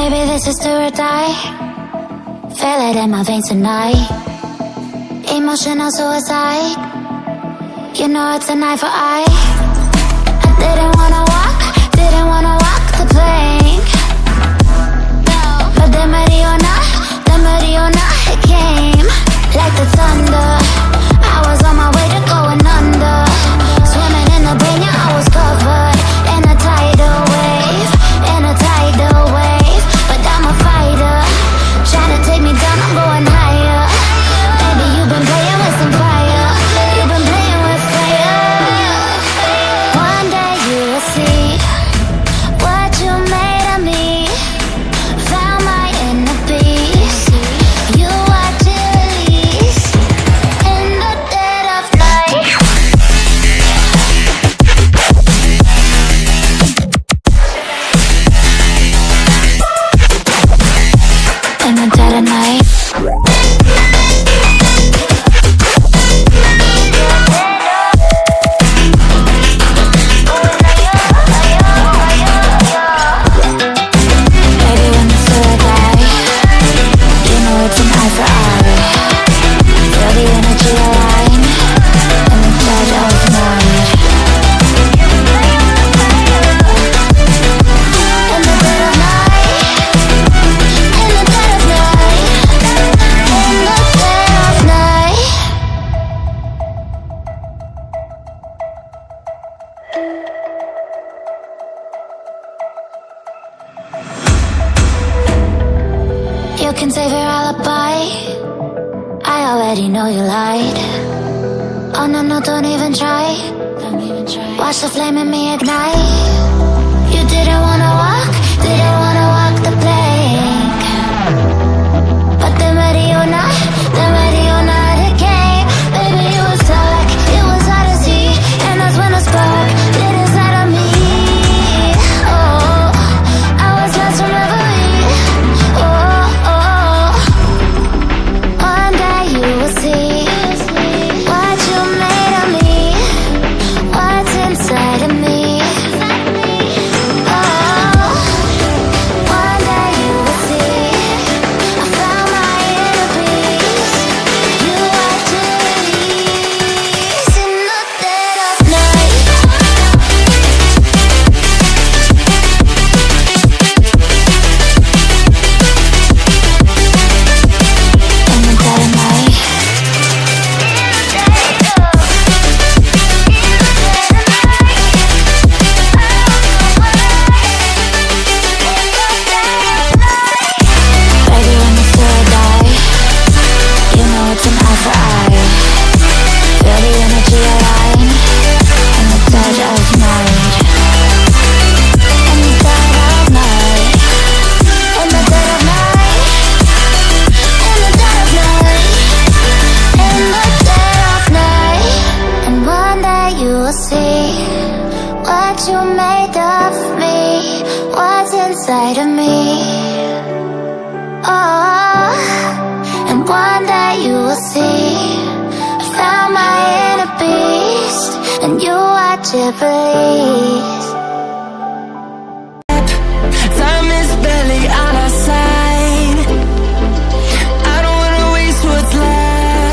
Maybe this is do or die. Feel it in my veins tonight. Emotional suicide. You know it's an eye for eye. I didn't wanna walk the plank. But the Mariona, it came like the thunder. I was on my way to going under. Swimming in the banya, I was covered in a tidal wave, But I'm a fighter, trying to take me down, I'm going higher. Baby, you've been playing with some fire. You've been playing with fire. One day you will see what you made of me. Found my inner peace. You watch it release in the dead of night. In the dead of night. Baby, when the spirit die, you know it's an eye for eye. Feel the energy align in the dead of night. In the dead of night. In the dead of night. In the dead of night. You can save your alibi. I already know you lied. Oh no, no, don't even try. Watch the flame in me ignite. You didn't wanna walk the plank. But the Mariona, it came. Baby, it was dark, it was hard to see. And that's when a spark lit inside of me. Oh, I was lost from reverie. Oh, one day you will see what you made of me, what's inside of me. Oh, one day you will see I found my inner peace. You watch it release in the dead of night. In the dead of night. Baby, when the spirit die, you know it's an eye for eye. Feel the energy align in the dead of night. In the dead of night. In the dead of night. In the dead of night. In the dead of night. And one day you will see what you made of me, what's inside of me. Oh, and one day you will see I found my inner beast, and you watch it release. Time is barely